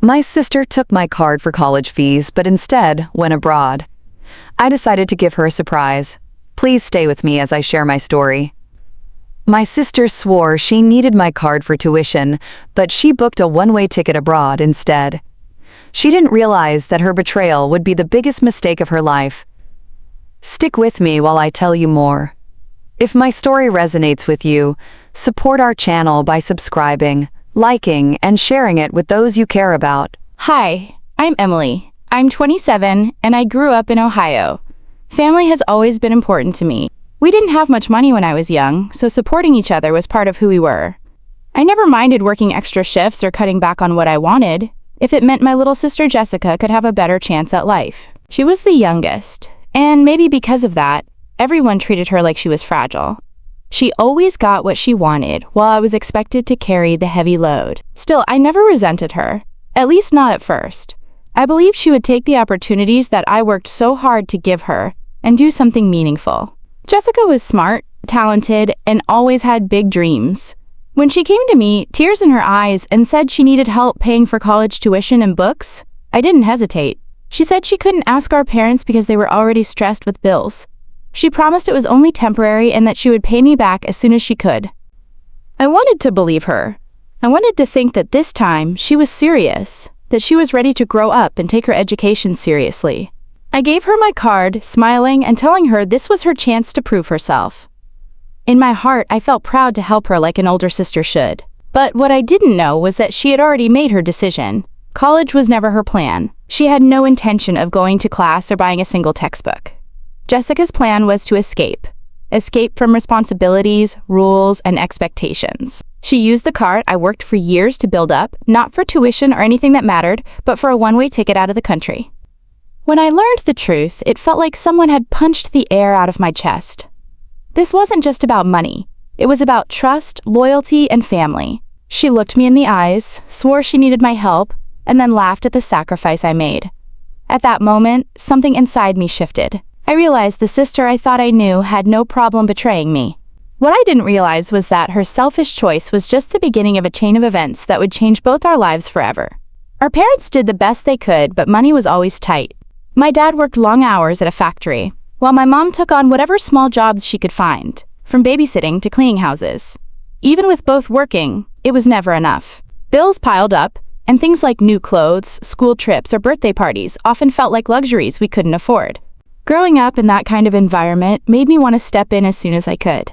My sister took my card for college fees, but instead went abroad. I decided to give her a surprise. Please stay with me as I share my story. My sister swore she needed my card for tuition, but she booked a one-way ticket abroad instead. She didn't realize that her betrayal would be the biggest mistake of her life. Stick with me while I tell you more. If my story resonates with you, support our channel by subscribing, liking, and sharing it with those you care about. Hi, I'm Emily. I'm 27 and I grew up in Ohio. Family has always been important to me. We didn't have much money when I was young, so supporting each other was part of who we were. I never minded working extra shifts or cutting back on what I wanted, if it meant my little sister Jessica could have a better chance at life. She was the youngest, and maybe because of that, everyone treated her like she was fragile. She always got what she wanted, while I was expected to carry the heavy load. Still, I never resented her, at least not at first. I believed she would take the opportunities that I worked so hard to give her and do something meaningful. Jessica was smart, talented, and always had big dreams. When she came to me, tears in her eyes, and said she needed help paying for college tuition and books, I didn't hesitate. She said she couldn't ask our parents because they were already stressed with bills. She promised it was only temporary and that she would pay me back as soon as she could. I wanted to believe her. I wanted to think that this time she was serious, that she was ready to grow up and take her education seriously. I gave her my card, smiling and telling her this was her chance to prove herself. In my heart, I felt proud to help her like an older sister should. But what I didn't know was that she had already made her decision. College was never her plan. She had no intention of going to class or buying a single textbook. Jessica's plan was to escape from responsibilities, rules, and expectations. She used the card I worked for years to build up, not for tuition or anything that mattered, but for a one-way ticket out of the country. When I learned the truth, it felt like someone had punched the air out of my chest. This wasn't just about money. It was about trust, loyalty, and family. She looked me in the eyes, swore she needed my help, and then laughed at the sacrifice I made. At that moment, something inside me shifted. I realized the sister I thought I knew had no problem betraying me. What I didn't realize was that her selfish choice was just the beginning of a chain of events that would change both our lives forever. Our parents did the best they could, but money was always tight. My dad worked long hours at a factory, while my mom took on whatever small jobs she could find, from babysitting to cleaning houses. Even with both working, it was never enough. Bills piled up, and things like new clothes, school trips, or birthday parties often felt like luxuries we couldn't afford. Growing up in that kind of environment made me want to step in as soon as I could.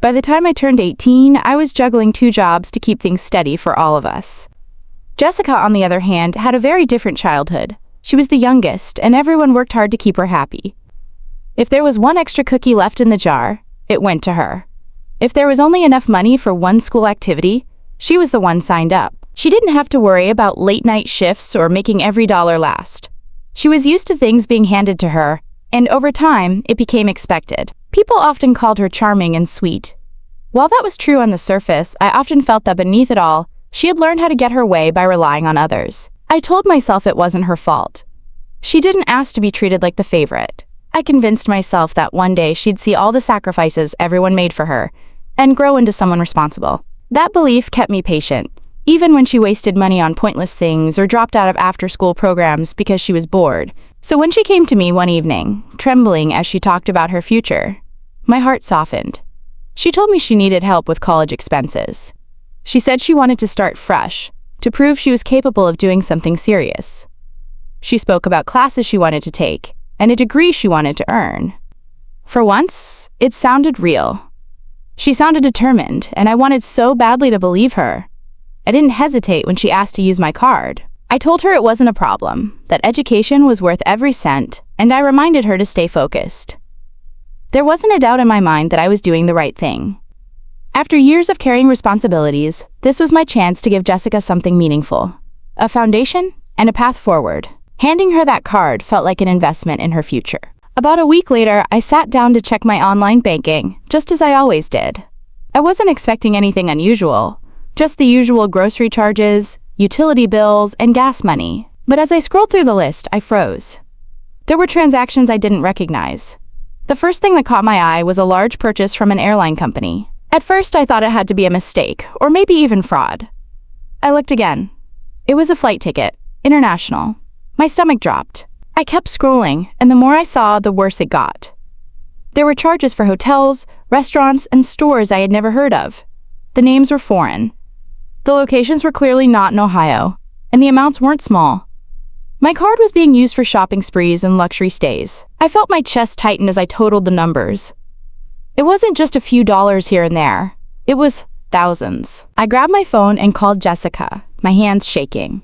By the time I turned 18, I was juggling 2 jobs to keep things steady for all of us. Jessica, on the other hand, had a very different childhood. She was the youngest, and everyone worked hard to keep her happy. If there was one extra cookie left in the jar, it went to her. If there was only enough money for one school activity, she was the one signed up. She didn't have to worry about late-night shifts or making every dollar last. She was used to things being handed to her, and over time, it became expected. People often called her charming and sweet. While that was true on the surface, I often felt that beneath it all, she had learned how to get her way by relying on others. I told myself it wasn't her fault. She didn't ask to be treated like the favorite. I convinced myself that one day she'd see all the sacrifices everyone made for her and grow into someone responsible. That belief kept me patient, even when she wasted money on pointless things or dropped out of after-school programs because she was bored. So when she came to me one evening, trembling as she talked about her future, my heart softened. She told me she needed help with college expenses. She said she wanted to start fresh, to prove she was capable of doing something serious. She spoke about classes she wanted to take and a degree she wanted to earn. For once, it sounded real. She sounded determined, and I wanted so badly to believe her. I didn't hesitate when she asked to use my card. I told her it wasn't a problem, that education was worth every cent, and I reminded her to stay focused. There wasn't a doubt in my mind that I was doing the right thing. After years of carrying responsibilities, this was my chance to give Jessica something meaningful, a foundation and a path forward. Handing her that card felt like an investment in her future. About a week later, I sat down to check my online banking, just as I always did. I wasn't expecting anything unusual, just the usual grocery charges, utility bills, and gas money. But as I scrolled through the list, I froze. There were transactions I didn't recognize. The first thing that caught my eye was a large purchase from an airline company. At first, I thought it had to be a mistake, or maybe even fraud. I looked again. It was a flight ticket, International. My stomach dropped. I kept scrolling, and the more I saw, the worse it got. There were charges for hotels, restaurants, and stores I had never heard of. The names were foreign. The locations were clearly not in Ohio, and the amounts weren't small. My card was being used for shopping sprees and luxury stays. I felt my chest tighten as I totaled the numbers. It wasn't just a few dollars here and there. It was thousands. I grabbed my phone and called Jessica, my hands shaking.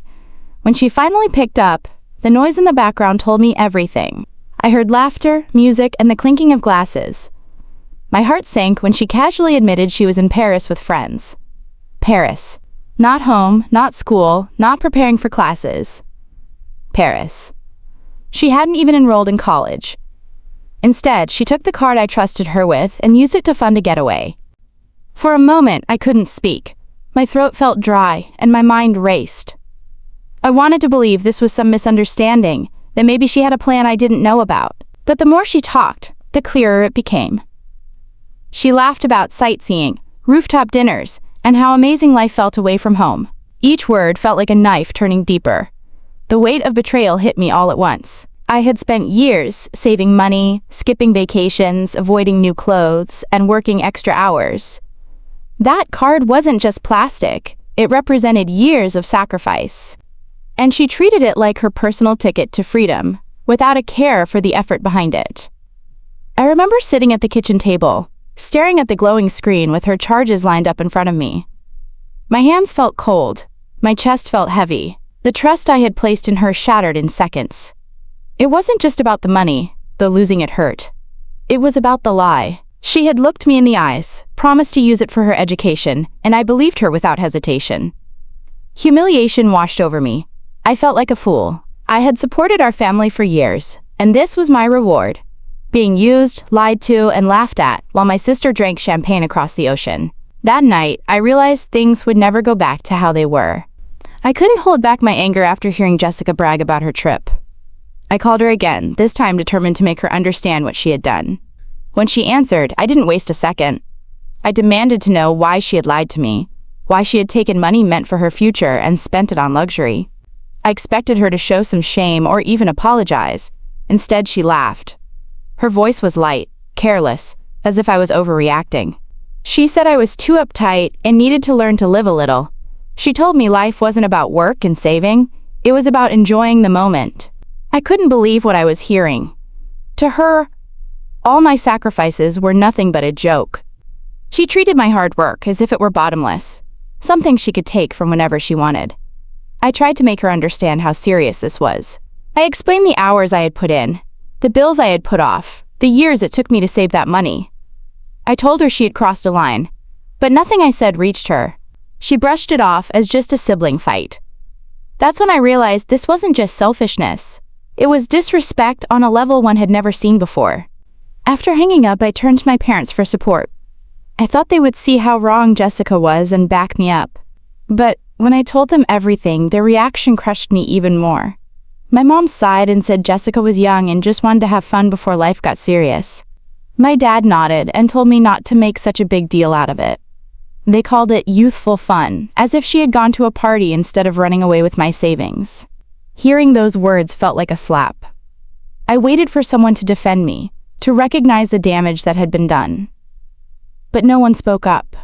When she finally picked up, the noise in the background told me everything. I heard laughter, music, and the clinking of glasses. My heart sank when she casually admitted she was in Paris with friends. Paris. Not home, not school, not preparing for classes. Paris. She hadn't even enrolled in college. Instead, she took the card I trusted her with and used it to fund a getaway. For a moment, I couldn't speak. My throat felt dry, and my mind raced. I wanted to believe this was some misunderstanding, that maybe she had a plan I didn't know about. But the more she talked, the clearer it became. She laughed about sightseeing, rooftop dinners, and how amazing life felt away from home. Each word felt like a knife turning deeper. The weight of betrayal hit me all at once. I had spent years saving money, skipping vacations, avoiding new clothes, and working extra hours. That card wasn't just plastic. It represented years of sacrifice. And she treated it like her personal ticket to freedom, without a care for the effort behind it. I remember sitting at the kitchen table, staring at the glowing screen with her charges lined up in front of me. My hands felt cold. My chest felt heavy. The trust I had placed in her shattered in seconds. It wasn't just about the money, though losing it hurt. It was about the lie. She had looked me in the eyes, promised to use it for her education, and I believed her without hesitation. Humiliation washed over me. I felt like a fool. I had supported our family for years, and this was my reward. Being used, lied to, and laughed at while my sister drank champagne across the ocean. That night, I realized things would never go back to how they were. I couldn't hold back my anger after hearing Jessica brag about her trip. I called her again, this time determined to make her understand what she had done. When she answered, I didn't waste a second. I demanded to know why she had lied to me, why she had taken money meant for her future and spent it on luxury. I expected her to show some shame or even apologize. Instead, she laughed. Her voice was light, careless, as if I was overreacting. She said I was too uptight and needed to learn to live a little. She told me life wasn't about work and saving. It was about enjoying the moment. I couldn't believe what I was hearing. To her, all my sacrifices were nothing but a joke. She treated my hard work as if it were bottomless, something she could take from whenever she wanted. I tried to make her understand how serious this was. I explained the hours I had put in, the bills I had put off, the years it took me to save that money. I told her she had crossed a line, but nothing I said reached her. She brushed it off as just a sibling fight. That's when I realized this wasn't just selfishness. It was disrespect on a level one had never seen before. After hanging up, I turned to my parents for support. I thought they would see how wrong Jessica was and back me up. But when I told them everything, their reaction crushed me even more. My mom sighed and said Jessica was young and just wanted to have fun before life got serious. My dad nodded and told me not to make such a big deal out of it. They called it youthful fun, as if she had gone to a party instead of running away with my savings. Hearing those words felt like a slap. I waited for someone to defend me, to recognize the damage that had been done. But no one spoke up.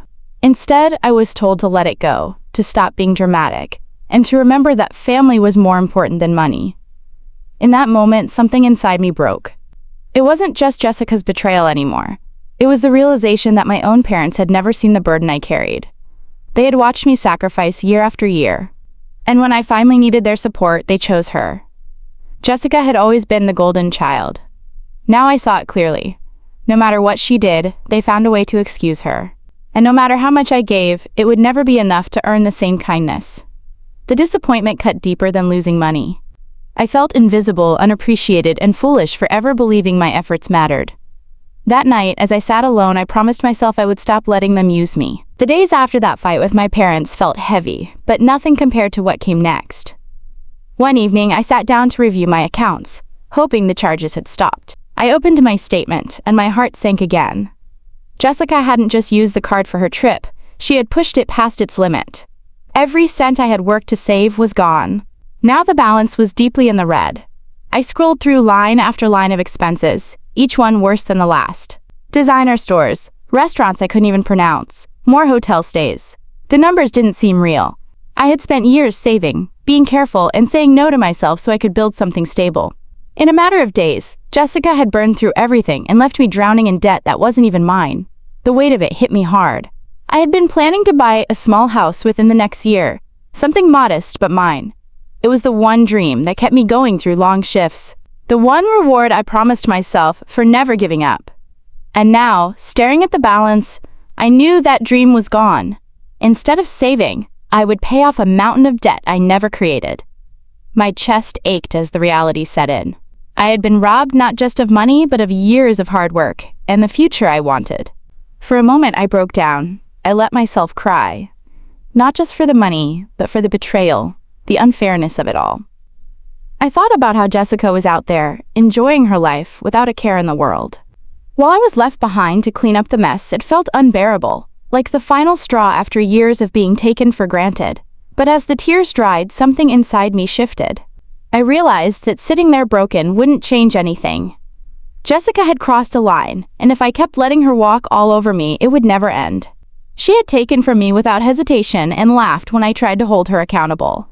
Instead, I was told to let it go, to stop being dramatic, and to remember that family was more important than money. In that moment, something inside me broke. It wasn't just Jessica's betrayal anymore. It was the realization that my own parents had never seen the burden I carried. They had watched me sacrifice year after year. And when I finally needed their support, they chose her. Jessica had always been the golden child. Now I saw it clearly. No matter what she did, they found a way to excuse her. And no matter how much I gave, it would never be enough to earn the same kindness. The disappointment cut deeper than losing money. I felt invisible, unappreciated, and foolish for ever believing my efforts mattered. That night, as I sat alone, I promised myself I would stop letting them use me. The days after that fight with my parents felt heavy, but nothing compared to what came next. One evening, I sat down to review my accounts, hoping the charges had stopped. I opened my statement, and my heart sank again. Jessica hadn't just used the card for her trip, she had pushed it past its limit. Every cent I had worked to save was gone. Now the balance was deeply in the red. I scrolled through line after line of expenses, each one worse than the last. Designer stores, restaurants I couldn't even pronounce, more hotel stays. The numbers didn't seem real. I had spent years saving, being careful, and saying no to myself so I could build something stable. In a matter of days, Jessica had burned through everything and left me drowning in debt that wasn't even mine. The weight of it hit me hard. I had been planning to buy a small house within the next year, something modest but mine. It was the one dream that kept me going through long shifts, the one reward I promised myself for never giving up. And now, staring at the balance, I knew that dream was gone. Instead of saving, I would pay off a mountain of debt I never created. My chest ached as the reality set in. I had been robbed not just of money, but of years of hard work and the future I wanted. For a moment, I broke down. I let myself cry. Not just for the money, but for the betrayal, the unfairness of it all. I thought about how Jessica was out there, enjoying her life without a care in the world. While I was left behind to clean up the mess, it felt unbearable, like the final straw after years of being taken for granted. But as the tears dried, something inside me shifted. I realized that sitting there broken wouldn't change anything. Jessica had crossed a line, and if I kept letting her walk all over me, it would never end. She had taken from me without hesitation and laughed when I tried to hold her accountable.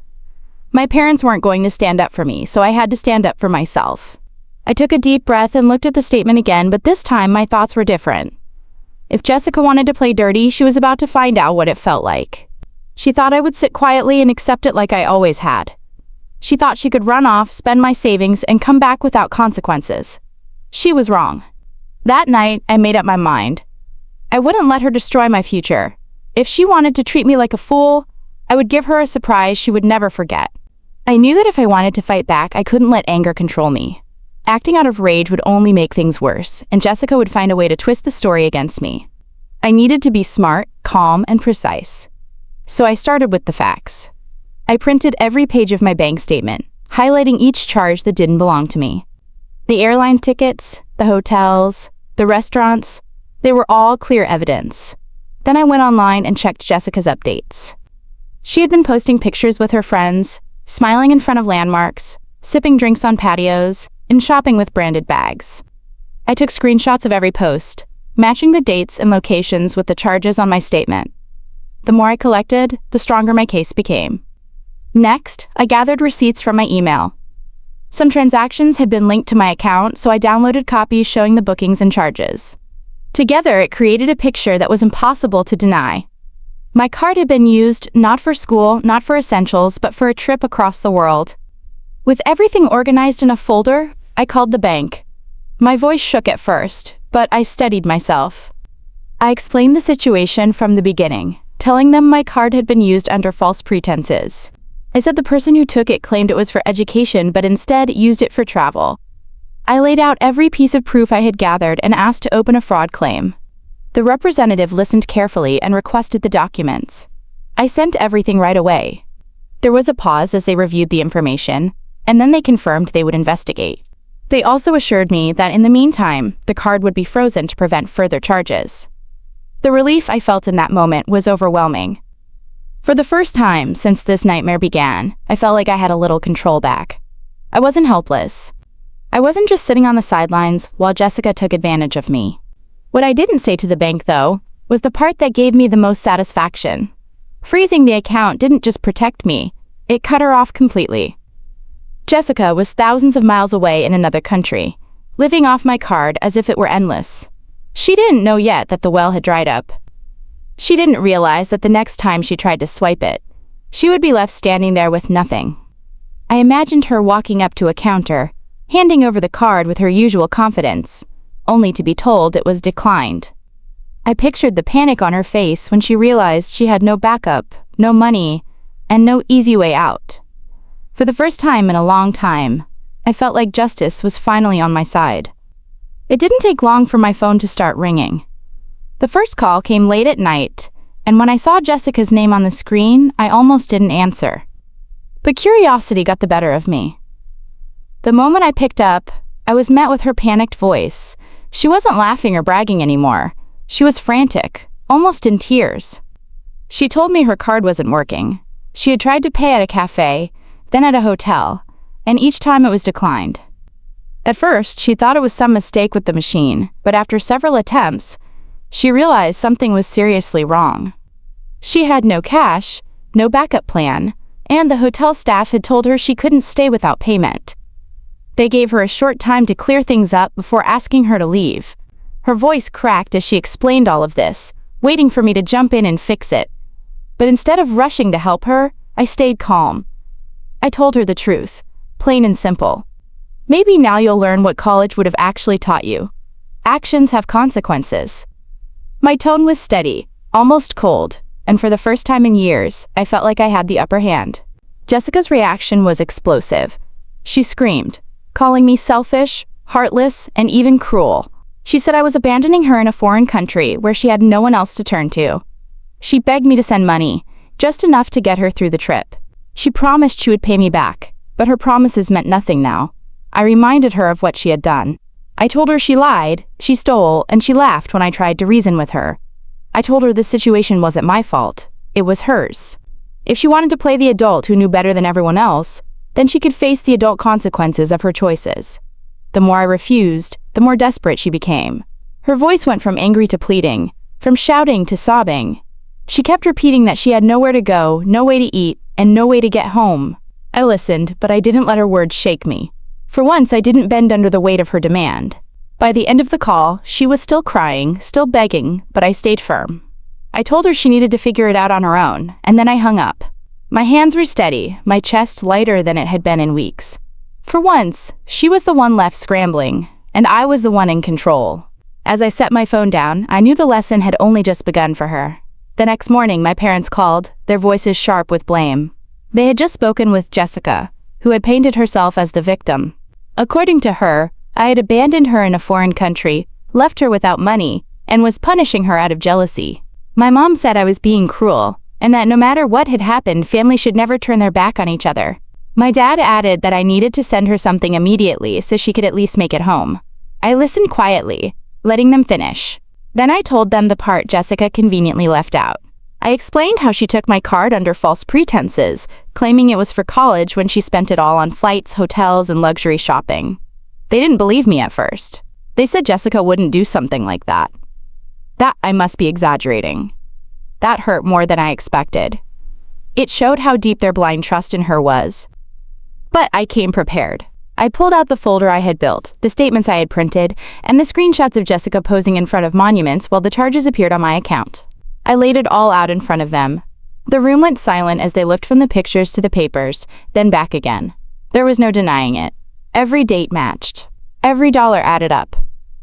My parents weren't going to stand up for me, so I had to stand up for myself. I took a deep breath and looked at the statement again, but this time my thoughts were different. If Jessica wanted to play dirty, she was about to find out what it felt like. She thought I would sit quietly and accept it like I always had. She thought she could run off, spend my savings, and come back without consequences. She was wrong. That night, I made up my mind. I wouldn't let her destroy my future. If she wanted to treat me like a fool, I would give her a surprise she would never forget. I knew that if I wanted to fight back, I couldn't let anger control me. Acting out of rage would only make things worse, and Jessica would find a way to twist the story against me. I needed to be smart, calm, and precise. So I started with the facts. I printed every page of my bank statement, highlighting each charge that didn't belong to me. The airline tickets, the hotels, the restaurants, they were all clear evidence. Then I went online and checked Jessica's updates. She had been posting pictures with her friends, smiling in front of landmarks, sipping drinks on patios, and shopping with branded bags. I took screenshots of every post, matching the dates and locations with the charges on my statement. The more I collected, the stronger my case became. Next, I gathered receipts from my email. Some transactions had been linked to my account, so I downloaded copies showing the bookings and charges. Together, it created a picture that was impossible to deny. My card had been used not for school, not for essentials, but for a trip across the world. With everything organized in a folder, I called the bank. My voice shook at first, but I steadied myself. I explained the situation from the beginning, telling them my card had been used under false pretenses. I said the person who took it claimed it was for education, but instead used it for travel. I laid out every piece of proof I had gathered and asked to open a fraud claim. The representative listened carefully and requested the documents. I sent everything right away. There was a pause as they reviewed the information, and then they confirmed they would investigate. They also assured me that in the meantime, the card would be frozen to prevent further charges. The relief I felt in that moment was overwhelming. For the first time since this nightmare began, I felt like I had a little control back. I wasn't helpless. I wasn't just sitting on the sidelines while Jessica took advantage of me. What I didn't say to the bank, though, was the part that gave me the most satisfaction. Freezing the account didn't just protect me, it cut her off completely. Jessica was thousands of miles away in another country, living off my card as if it were endless. She didn't know yet that the well had dried up. She didn't realize that the next time she tried to swipe it, she would be left standing there with nothing. I imagined her walking up to a counter, handing over the card with her usual confidence, only to be told it was declined. I pictured the panic on her face when she realized she had no backup, no money, and no easy way out. For the first time in a long time, I felt like justice was finally on my side. It didn't take long for my phone to start ringing. The first call came late at night, and when I saw Jessica's name on the screen, I almost didn't answer. But curiosity got the better of me. The moment I picked up, I was met with her panicked voice. She wasn't laughing or bragging anymore. She was frantic, almost in tears. She told me her card wasn't working. She had tried to pay at a cafe, then at a hotel, and each time it was declined. At first, she thought it was some mistake with the machine, but after several attempts, she realized something was seriously wrong. She had no cash, no backup plan, and the hotel staff had told her she couldn't stay without payment. They gave her a short time to clear things up before asking her to leave. Her voice cracked as she explained all of this, waiting for me to jump in and fix it. But instead of rushing to help her, I stayed calm. I told her the truth, plain and simple. Maybe now you'll learn what college would have actually taught you. Actions have consequences. My tone was steady, almost cold, and for the first time in years, I felt like I had the upper hand. Jessica's reaction was explosive. She screamed, calling me selfish, heartless, and even cruel. She said I was abandoning her in a foreign country where she had no one else to turn to. She begged me to send money, just enough to get her through the trip. She promised she would pay me back, but her promises meant nothing now. I reminded her of what she had done. I told her she lied, she stole, and she laughed when I tried to reason with her. I told her this situation wasn't my fault. It was hers. If she wanted to play the adult who knew better than everyone else, then she could face the adult consequences of her choices. The more I refused, the more desperate she became. Her voice went from angry to pleading, from shouting to sobbing. She kept repeating that she had nowhere to go, no way to eat, and no way to get home. I listened, but I didn't let her words shake me. For once, I didn't bend under the weight of her demand. By the end of the call, she was still crying, still begging, but I stayed firm. I told her she needed to figure it out on her own, and then I hung up. My hands were steady, my chest lighter than it had been in weeks. For once, she was the one left scrambling, and I was the one in control. As I set my phone down, I knew the lesson had only just begun for her. The next morning, my parents called, their voices sharp with blame. They had just spoken with Jessica, who had painted herself as the victim. According to her, I had abandoned her in a foreign country, left her without money, and was punishing her out of jealousy. My mom said I was being cruel, and that no matter what had happened, families should never turn their back on each other. My dad added that I needed to send her something immediately so she could at least make it home. I listened quietly, letting them finish. Then I told them the part Jessica conveniently left out. I explained how she took my card under false pretenses, claiming it was for college when she spent it all on flights, hotels, and luxury shopping. They didn't believe me at first. They said Jessica wouldn't do something like that. That I must be exaggerating. That hurt more than I expected. It showed how deep their blind trust in her was. But I came prepared. I pulled out the folder I had built, the statements I had printed, and the screenshots of Jessica posing in front of monuments while the charges appeared on my account. I laid it all out in front of them. The room went silent as they looked from the pictures to the papers, then back again. There was no denying it. Every date matched. Every dollar added up.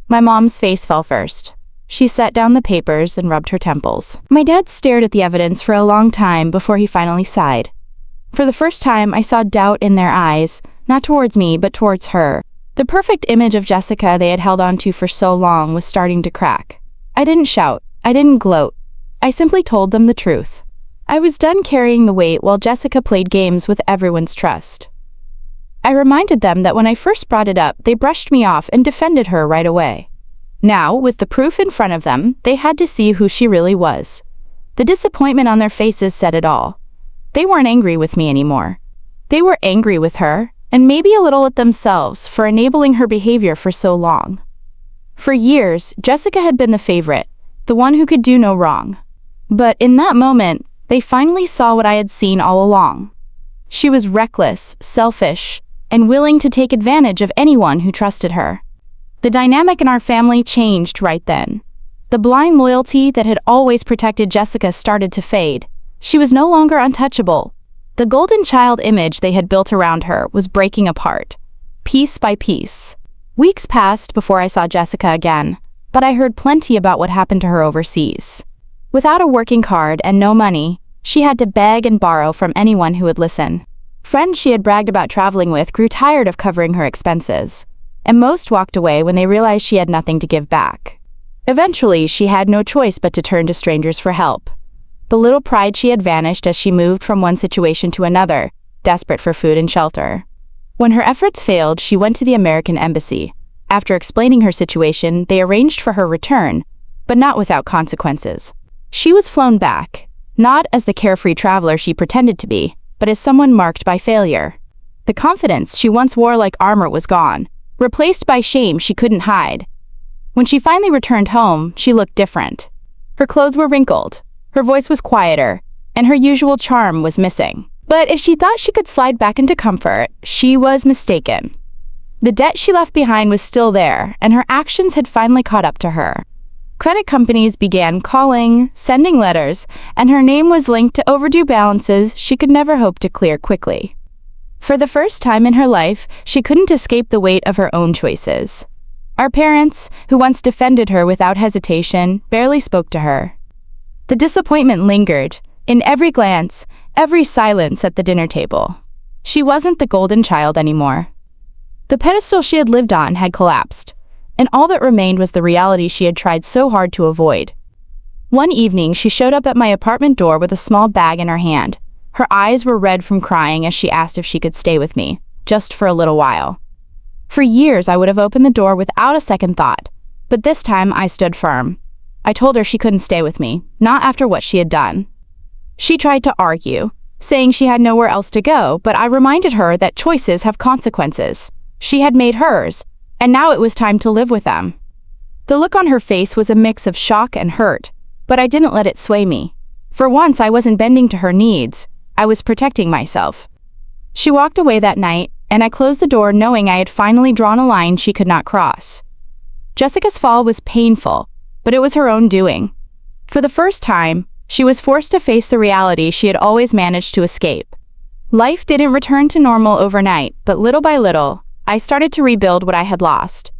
My mom's face fell first. She set down the papers and rubbed her temples. My dad stared at the evidence for a long time before he finally sighed. For the first time, I saw doubt in their eyes, not towards me, but towards her. The perfect image of Jessica they had held on to for so long was starting to crack. I didn't shout. I didn't gloat. I simply told them the truth. I was done carrying the weight while Jessica played games with everyone's trust. I reminded them that when I first brought it up, they brushed me off and defended her right away. Now, with the proof in front of them, they had to see who she really was. The disappointment on their faces said it all. They weren't angry with me anymore. They were angry with her, and maybe a little at themselves for enabling her behavior for so long. For years, Jessica had been the favorite, the one who could do no wrong. But in that moment, they finally saw what I had seen all along. She was reckless, selfish, and willing to take advantage of anyone who trusted her. The dynamic in our family changed right then. The blind loyalty that had always protected Jessica started to fade. She was no longer untouchable. The golden child image they had built around her was breaking apart, piece by piece. Weeks passed before I saw Jessica again, but I heard plenty about what happened to her overseas. Without a working card and no money, she had to beg and borrow from anyone who would listen. Friends she had bragged about traveling with grew tired of covering her expenses, and most walked away when they realized she had nothing to give back. Eventually, she had no choice but to turn to strangers for help. The little pride she had vanished as she moved from one situation to another, desperate for food and shelter. When her efforts failed, she went to the American embassy. After explaining her situation, they arranged for her return, but not without consequences. She was flown back, not as the carefree traveler she pretended to be, but as someone marked by failure. The confidence she once wore like armor was gone, replaced by shame she couldn't hide. When she finally returned home, she looked different. Her clothes were wrinkled, her voice was quieter, and her usual charm was missing. But if she thought she could slide back into comfort, she was mistaken. The debt she left behind was still there, and her actions had finally caught up to her. Credit companies began calling, sending letters, and her name was linked to overdue balances she could never hope to clear quickly. For the first time in her life, she couldn't escape the weight of her own choices. Our parents, who once defended her without hesitation, barely spoke to her. The disappointment lingered, in every glance, every silence at the dinner table. She wasn't the golden child anymore. The pedestal she had lived on had collapsed, and all that remained was the reality she had tried so hard to avoid. One evening, she showed up at my apartment door with a small bag in her hand. Her eyes were red from crying as she asked if she could stay with me, just for a little while. For years, I would have opened the door without a second thought, but this time I stood firm. I told her she couldn't stay with me, not after what she had done. She tried to argue, saying she had nowhere else to go, but I reminded her that choices have consequences. She had made hers, and now it was time to live with them. The look on her face was a mix of shock and hurt, but I didn't let it sway me. For once, I wasn't bending to her needs. I was protecting myself. She walked away that night, and I closed the door knowing I had finally drawn a line she could not cross. Jessica's fall was painful, but it was her own doing. For the first time, she was forced to face the reality she had always managed to escape. Life didn't return to normal overnight, but little by little, I started to rebuild what I had lost.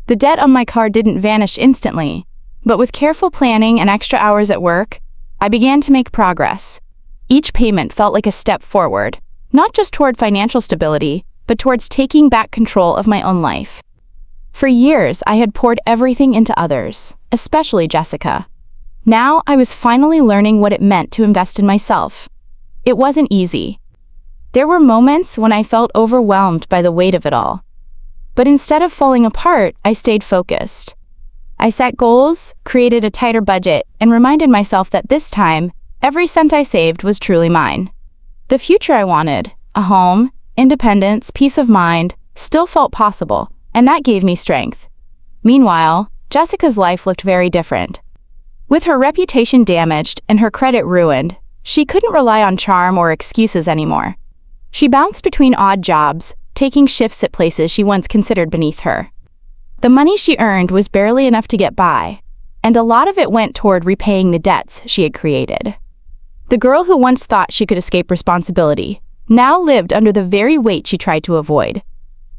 The debt on my car didn't vanish instantly, but with careful planning and extra hours at work, I began to make progress. Each payment felt like a step forward, not just toward financial stability, but towards taking back control of my own life. For years, I had poured everything into others, especially Jessica. Now, I was finally learning what it meant to invest in myself. It wasn't easy. There were moments when I felt overwhelmed by the weight of it all. But instead of falling apart, I stayed focused. I set goals, created a tighter budget, and reminded myself that this time, every cent I saved was truly mine. The future I wanted, a home, independence, peace of mind, still felt possible, and that gave me strength. Meanwhile, Jessica's life looked very different. With her reputation damaged and her credit ruined, she couldn't rely on charm or excuses anymore. She bounced between odd jobs, taking shifts at places she once considered beneath her. The money she earned was barely enough to get by, and a lot of it went toward repaying the debts she had created. The girl who once thought she could escape responsibility now lived under the very weight she tried to avoid.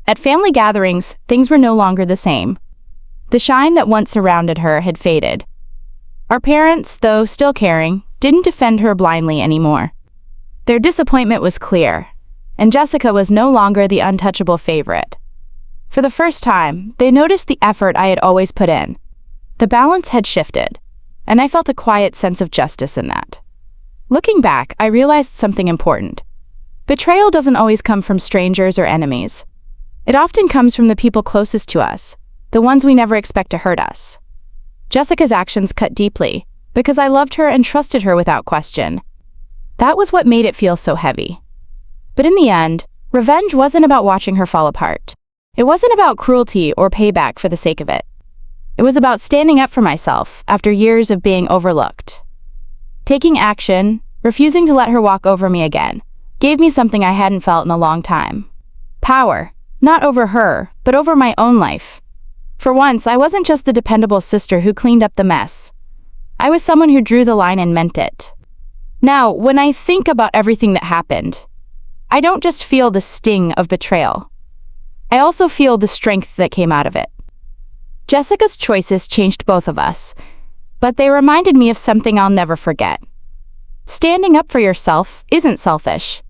At family gatherings, things were no longer the same. The shine that once surrounded her had faded. Our parents, though still caring, didn't defend her blindly anymore. Their disappointment was clear, and Jessica was no longer the untouchable favorite. For the first time, they noticed the effort I had always put in. The balance had shifted, and I felt a quiet sense of justice in that. Looking back, I realized something important. Betrayal doesn't always come from strangers or enemies. It often comes from the people closest to us, the ones we never expect to hurt us. Jessica's actions cut deeply, because I loved her and trusted her without question. That was what made it feel so heavy. But in the end, revenge wasn't about watching her fall apart. It wasn't about cruelty or payback for the sake of it. It was about standing up for myself after years of being overlooked. Taking action, refusing to let her walk over me again, gave me something I hadn't felt in a long time. Power, not over her, but over my own life. For once, I wasn't just the dependable sister who cleaned up the mess. I was someone who drew the line and meant it. Now, when I think about everything that happened, I don't just feel the sting of betrayal. I also feel the strength that came out of it. Jessica's choices changed both of us, but they reminded me of something I'll never forget. Standing up for yourself isn't selfish.